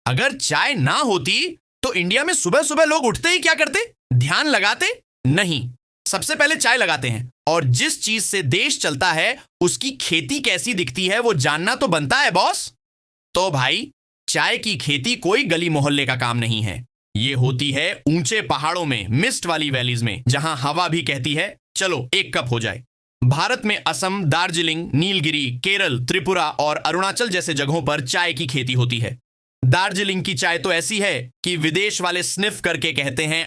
अगर चाय ना होती तो इंडिया में सुबह सुबह लोग उठते ही क्या करते? ध्यान लगाते? नहीं, सबसे पहले चाय लगाते हैं। और जिस चीज से देश चलता है उसकी खेती कैसी दिखती है वो जानना तो बनता है बॉस। तो भाई, चाय की खेती कोई गली मोहल्ले का काम नहीं है। ये होती है ऊंचे पहाड़ों में, मिस्ट वाली वैलीज में, जहां हवा भी कहती है चलो एक कप हो जाए। भारत में असम, दार्जिलिंग, नीलगिरी, केरल, त्रिपुरा और अरुणाचल जैसे जगहों पर चाय की खेती होती है। दार्जिलिंग की चाय तो ऐसी है कि विदेश वाले स्निफ करके कहते हैं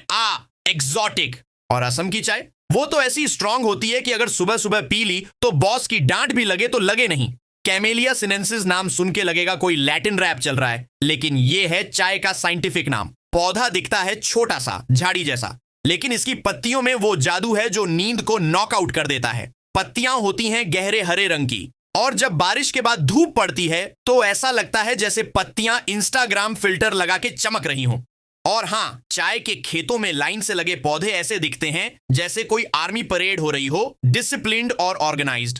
एक्सोटिक। और असम की चाय, वो तो ऐसी स्ट्रांग होती है कि अगर सुबह सुबह पी ली तो बॉस की डांट भी लगे तो लगे नहीं। कैमेलिया सिनेंसिस नाम सुन के लगेगा कोई लैटिन रैप चल रहा है, लेकिन ये है चाय का साइंटिफिक नाम। पौधा दिखता है छोटा सा, झाड़ी जैसा, लेकिन इसकी पत्तियों में वो जादू है जो नींद को नॉकआउट कर देता है। पत्तियां होती हैं गहरे हरे रंग की, और जब बारिश के बाद धूप पड़ती है तो ऐसा लगता है जैसे पत्तियां इंस्टाग्राम फिल्टर लगा के चमक रही हों। और हां, चाय के खेतों में लाइन से लगे पौधे ऐसे दिखते हैं जैसे कोई आर्मी परेड हो रही हो, डिसिप्लिन्ड और ऑर्गेनाइज्ड।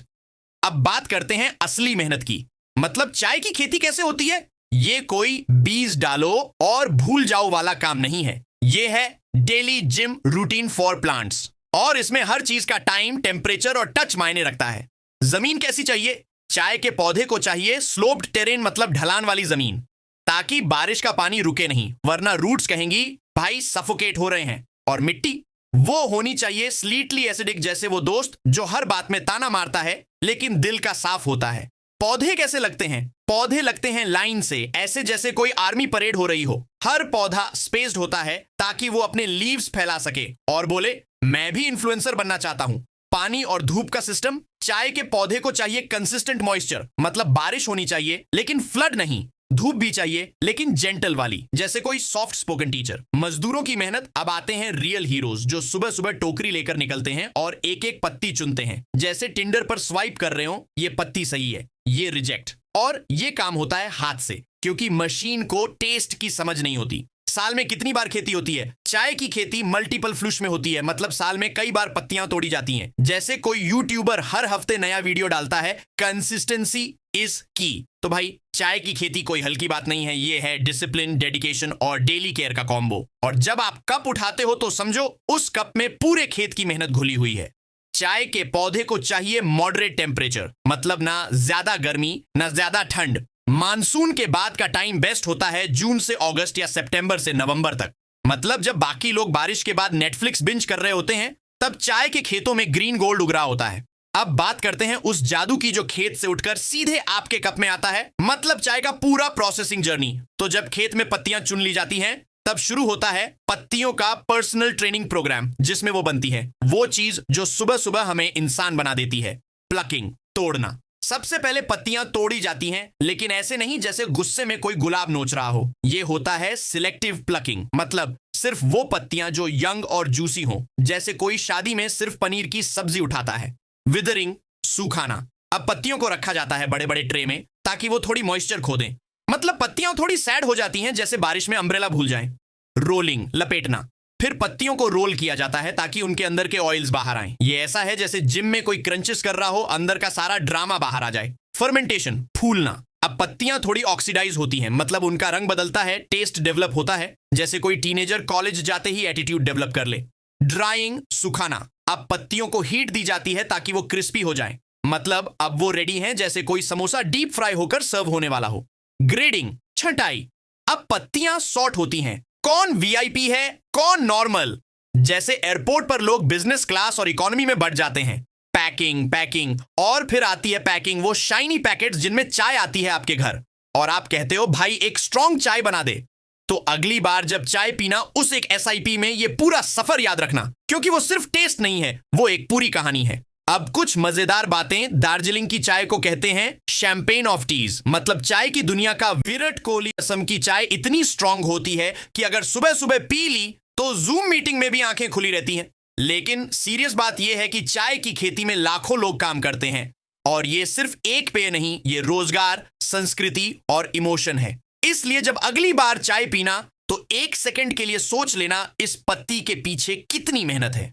अब बात करते हैं असली मेहनत की, मतलब चाय की खेती कैसे होती है। ये कोई बीज डालो और भूल जाओ वाला काम नहीं है। ये है daily gym routine for plants, और इसमें हर चीज का टाइम, टेम्परेचर और टच मायने रखता है। जमीन कैसी चाहिए? चाय के पौधे को चाहिए स्लोप्ड टेरेन, मतलब ढलान वाली जमीन, ताकि बारिश का पानी रुके नहीं, वरना रूट्स कहेंगी भाई सफोकेट हो रहे हैं। और मिट्टी, वो होनी चाहिए स्लीटली एसिडिक, जैसे वो दोस्त जो हर बात में ताना मारता है लेकिन दिल का साफ होता है। पौधे कैसे लगते हैं? पौधे लगते हैं लाइन से, ऐसे जैसे कोई आर्मी परेड हो रही हो। हर पौधा स्पेस्ड होता है ताकि वो अपने लीव्स फैला सके और बोले मैं भी इन्फ्लुएंसर बनना चाहता हूं। पानी और धूप का सिस्टम, चाय के पौधे को चाहिए कंसिस्टेंट मॉइस्चर, मतलब बारिश होनी चाहिए लेकिन फ्लड नहीं। धूप भी चाहिए लेकिन जेंटल वाली, जैसे कोई सॉफ्ट स्पोकन टीचर। मजदूरों की मेहनत। अब आते हैं रियल हीरोज, जो सुबह सुबह टोकरी लेकर निकलते हैं और एक एक पत्ती चुनते हैं, जैसे टिंडर पर स्वाइप कर रहे हो, ये पत्ती सही है, ये रिजेक्ट। और ये काम होता है हाथ से, क्योंकि मशीन को टेस्ट की समझ नहीं होती। साल में कितनी बार खेती होती है? चाय की खेती मल्टीपल फ्लुश में होती है, मतलब साल में कई बार पत्तियां तोड़ी जाती हैं। जैसे कोई यूट्यूबर हर हफ्ते नया वीडियो डालता है, कंसिस्टेंसी इज की। तो भाई, चाय की खेती कोई हल्की बात नहीं है, ये है डिसिप्लिन, डेडिकेशन और डेली केयर का कॉम्बो। और जब आप कप उठाते हो तो समझो उस कप में पूरे खेत की मेहनत घुली हुई है। चाय के पौधे को चाहिए मॉडरेट टेम्परेचर, मतलब ना ज्यादा गर्मी ना ज्यादा ठंड। मानसून के बाद का टाइम बेस्ट होता है जून से अगस्त या सितंबर से नवंबर तक, मतलब जब बाकी लोग बारिश के बाद नेटफ्लिक्स बिंज कर रहे होते हैं, तब चाय के खेतों में ग्रीन गोल्ड उग रहा होता है। अब बात करते हैं उस जादू की जो खेत से उठकर सीधे आपके कप में आता है, मतलब चाय का पूरा प्रोसेसिंग जर्नी। तो जब खेत में पत्तियां चुन ली जाती हैं, तब शुरू होता है पत्तियों का पर्सनल ट्रेनिंग प्रोग्राम, जिसमें वो बनती है वो चीज जो सुबह सुबह हमें इंसान बना देती है, प्लकिंग, तोड़ना। सबसे पहले पत्तियां तोड़ी जाती हैं, लेकिन ऐसे नहीं जैसे गुस्से में कोई गुलाब नोच रहा हो। यह होता है सिलेक्टिव प्लकिंग, मतलब सिर्फ वो पत्तियां जो यंग और जूसी हो, जैसे कोई शादी में सिर्फ पनीर की सब्जी उठाता है। विदरिंग, सूखाना। अब पत्तियों को रखा जाता है बड़े बड़े ट्रे में ताकि वो थोड़ी मॉइस्चर खो दें, मतलब पत्तियां थोड़ी सैड हो जाती हैं, जैसे बारिश में अम्ब्रेला भूल जाएं। रोलिंग, लपेटना। फिर पत्तियों को रोल किया जाता है ताकि उनके अंदर के ऑयल्स बाहर आएं। ये ऐसा है जैसे जिम में कोई क्रंचेस कर रहा हो, अंदर का सारा ड्रामा बाहर आ जाए। फर्मेंटेशन, फूलना। अब पत्तियां थोड़ी ऑक्सीडाइज होती हैं, मतलब उनका रंग बदलता है, टेस्ट डेवलप होता है, जैसे कोई टीनेजर कॉलेज जाते ही एटीट्यूड डेवलप कर ले। ड्राइंग, सुखाना। अब पत्तियों को हीट दी जाती है ताकि वो क्रिस्पी हो जाए, मतलब अब वो रेडी हैं जैसे कोई समोसा डीप फ्राई होकर सर्व होने वाला हो। ग्रेडिंग, छंटाई। अब पत्तियां सॉर्ट होती हैं, कौन वीआईपी है कौन नॉर्मल, जैसे एयरपोर्ट पर लोग बिजनेस क्लास और इकोनॉमी में बढ़ जाते हैं। पैकिंग, और फिर आती है पैकिंग, वो शाइनी पैकेट्स जिनमें चाय आती है आपके घर, और आप कहते हो भाई एक स्ट्रॉन्ग चाय बना दे। तो अगली बार जब चाय पीना, उस एक एसआईपी में ये पूरा सफर याद रखना, क्योंकि वो सिर्फ टेस्ट नहीं है, वो एक पूरी कहानी है। अब कुछ मजेदार बातें। दार्जिलिंग की चाय को कहते हैं शैंपेन ऑफ टीज, मतलब चाय की दुनिया का विराट कोहली। असम की चाय इतनी स्ट्रांग होती है कि अगर सुबह सुबह पी ली तो जूम मीटिंग में भी आंखें खुली रहती हैं। लेकिन सीरियस बात यह है कि चाय की खेती में लाखों लोग काम करते हैं, और ये सिर्फ एक पेय नहीं, ये रोजगार, संस्कृति और इमोशन है। इसलिए जब अगली बार चाय पीना तो एक सेकंड के लिए सोच लेना इस पत्ती के पीछे कितनी मेहनत है।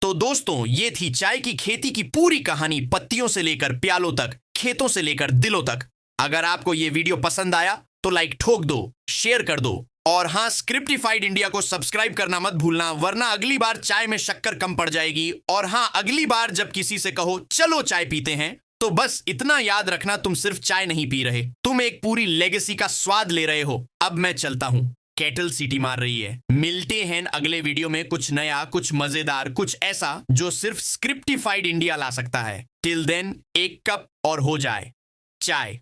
तो दोस्तों, ये थी चाय की खेती की पूरी कहानी, पत्तियों से लेकर प्यालों तक, खेतों से लेकर दिलों तक। अगर आपको ये वीडियो पसंद आया तो लाइक ठोक दो, शेयर कर दो, और हाँ, स्क्रिप्टिफाइड इंडिया को सब्सक्राइब करना मत भूलना, वरना अगली बार चाय में शक्कर कम पड़ जाएगी। और हाँ, अगली बार जब किसी से कहो चलो चाय पीते हैं, तो बस इतना याद रखना, तुम सिर्फ चाय नहीं पी रहे, तुम एक पूरी लेगेसी का स्वाद ले रहे हो। अब मैं चलता हूँ, केटल सीटी मार रही है। मिलते हैं अगले वीडियो में, कुछ नया, कुछ मजेदार, कुछ ऐसा जो सिर्फ स्क्रिप्टिफाइड इंडिया ला सकता है। टिल देन, एक कप और हो जाए चाय।